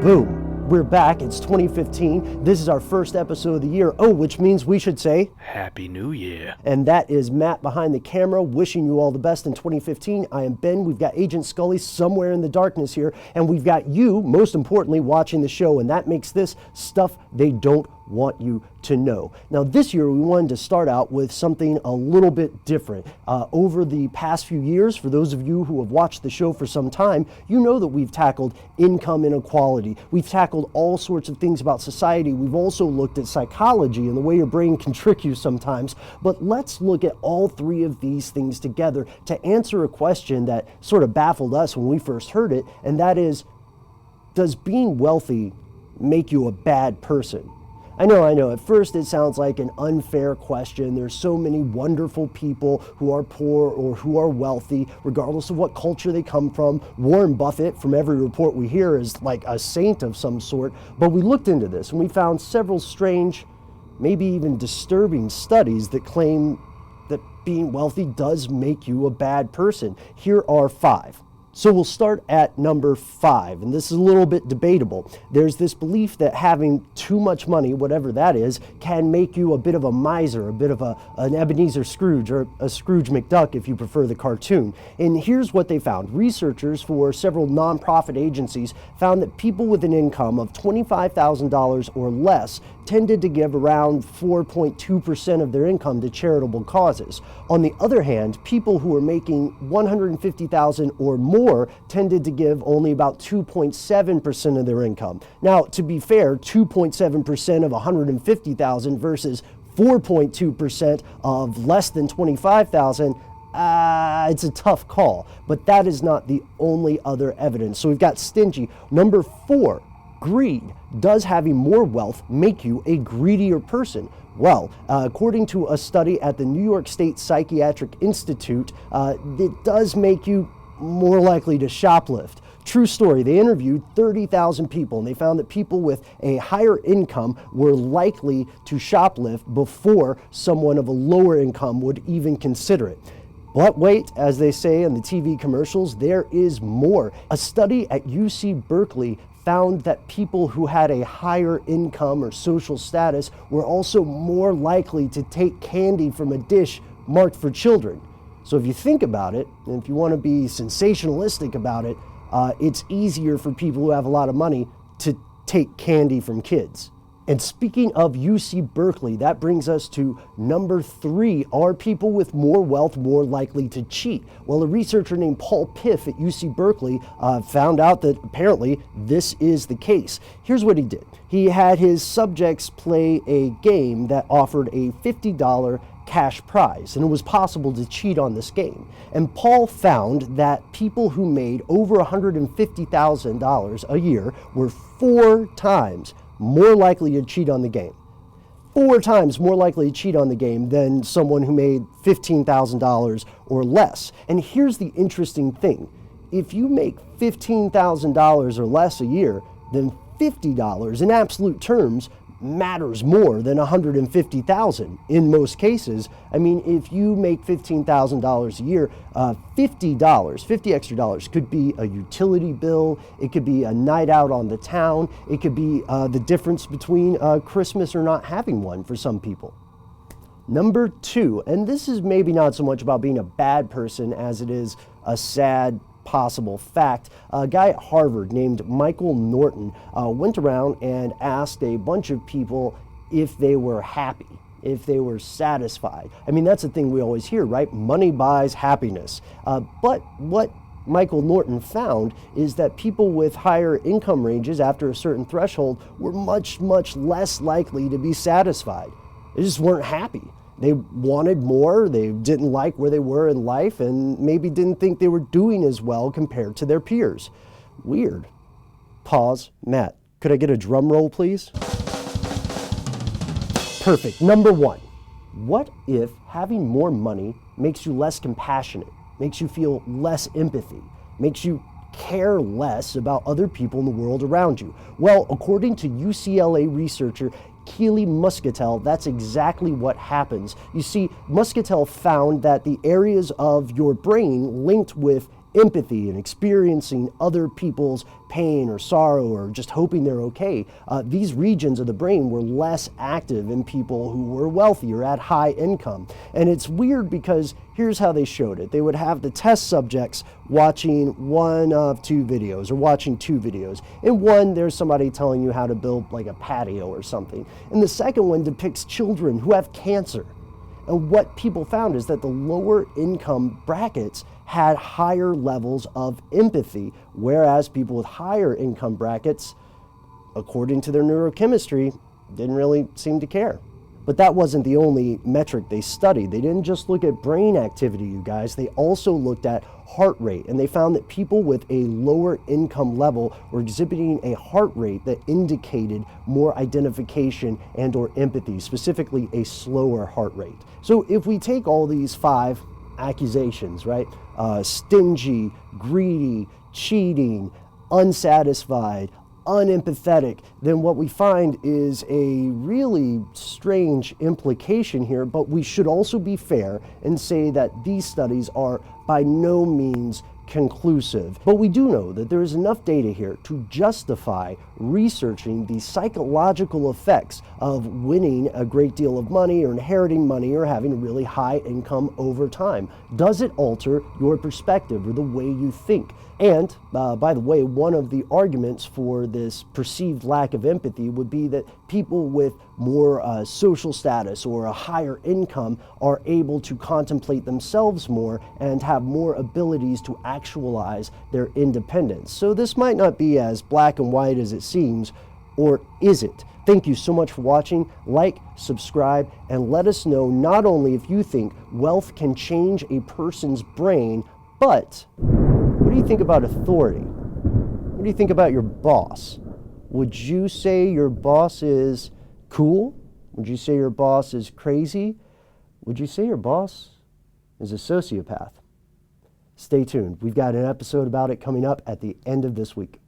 Boom. We're back. It's 2015. This is our first episode of the year. Oh, which means we should say Happy New Year. And that is Matt behind the camera, wishing you all the best in 2015. I am Ben. We've got Agent Scully somewhere in the darkness here, and we've got you, most importantly, watching the show, and that makes this stuff they don't want you to know. Now, this year we wanted to start out with something a little bit different. Over the past few years, for those of you who have watched the show for some time, you know that we've tackled income inequality. We've tackled all sorts of things about society. We've also looked at psychology and the way your brain can trick you sometimes. But let's look at all three of these things together to answer a question that sort of baffled us when we first heard it, and that is, does being wealthy make you a bad person? I know. At first it sounds like an unfair question. There's so many wonderful people who are poor or who are wealthy, regardless of what culture they come from. Warren Buffett, from every report we hear, is like a saint of some sort. But we looked into this and we found several strange, maybe even disturbing studies that claim that being wealthy does make you a bad person. Here are 5. So we'll start at number 5, and this is a little bit debatable. There's this belief that having too much money, whatever that is, can make you a bit of a miser, a bit of an Ebenezer Scrooge, or a Scrooge McDuck if you prefer the cartoon. And here's what they found. Researchers for several nonprofit agencies found that people with an income of $25,000 or less tended to give around 4.2% of their income to charitable causes. On the other hand, people who were making $150,000 or more tended to give only about 2.7% of their income. Now, to be fair, 2.7% of $150,000 versus 4.2% of less than $25,000, it's a tough call, but that is not the only other evidence. So we've got stingy. Number 4, greed. Does having more wealth make you a greedier person? Well, according to a study at the New York State Psychiatric Institute, it does make you more likely to shoplift. True story, they interviewed 30,000 people and they found that people with a higher income were likely to shoplift before someone of a lower income would even consider it. But wait, as they say in the TV commercials, there is more. A study at UC Berkeley found that people who had a higher income or social status were also more likely to take candy from a dish marked for children. So if you think about it, and if you want to be sensationalistic about it, it's easier for people who have a lot of money to take candy from kids. And speaking of UC Berkeley, that brings us to number 3. Are people with more wealth more likely to cheat? Well, a researcher named Paul Piff at UC Berkeley found out that apparently this is the case. Here's what he did. He had his subjects play a game that offered a $50 cash prize, and it was possible to cheat on this game. And Paul found that people who made over $150,000 a year were 4 times more likely to cheat on the game. 4 times more likely to cheat on the game than someone who made $15,000 or less. And here's the interesting thing. If you make $15,000 or less a year, then $50 in absolute terms matters more than $150,000 in most cases. I mean, if you make $15,000 a year, $50 extra could be a utility bill, it could be a night out on the town, it could be the difference between Christmas or not having one for some people. Number 2, and this is maybe not so much about being a bad person as it is a sad possible fact. A guy at Harvard named Michael Norton went around and asked a bunch of people if they were happy, if they were satisfied. I mean, that's the thing we always hear, right? Money buys happiness. But what Michael Norton found is that people with higher income ranges after a certain threshold were much, much less likely to be satisfied. They just weren't happy. They wanted more, they didn't like where they were in life, and maybe didn't think they were doing as well compared to their peers. Weird. Pause. Matt, could I get a drum roll, please? Perfect. Number 1. What if having more money makes you less compassionate, makes you feel less empathy, makes you care less about other people in the world around you? Well, according to UCLA researcher Keely Muscatel, that's exactly what happens. You see, Muscatel found that the areas of your brain linked with empathy and experiencing other people's pain or sorrow or just hoping they're okay, these regions of the brain were less active in people who were wealthy or had high income. And it's weird because here's how they showed it. They would have the test subjects watching one of two videos or watching two videos. In one, there's somebody telling you how to build like a patio or something. And the second one depicts children who have cancer. And what people found is that the lower income brackets had higher levels of empathy, whereas people with higher income brackets, according to their neurochemistry, didn't really seem to care. But that wasn't the only metric they studied. They didn't just look at brain activity, you guys. They also looked at heart rate, and they found that people with a lower income level were exhibiting a heart rate that indicated more identification and or empathy, specifically a slower heart rate. So if we take all these 5 accusations, right? Stingy, greedy, cheating, unsatisfied, unempathetic, then what we find is a really strange implication here, but we should also be fair and say that these studies are by no means conclusive. But we do know that there is enough data here to justify researching the psychological effects of winning a great deal of money or inheriting money or having a really high income over time. Does it alter your perspective or the way you think? And by the way, one of the arguments for this perceived lack of empathy would be that people with more social status or a higher income are able to contemplate themselves more and have more abilities to actualize their independence. So this might not be as black and white as it seems, or is it? Thank you so much for watching. Like, subscribe, and let us know not only if you think wealth can change a person's brain, but what do you think about authority? What do you think about your boss? Would you say your boss is cool? Would you say your boss is crazy? Would you say your boss is a sociopath? Stay tuned. We've got an episode about it coming up at the end of this week.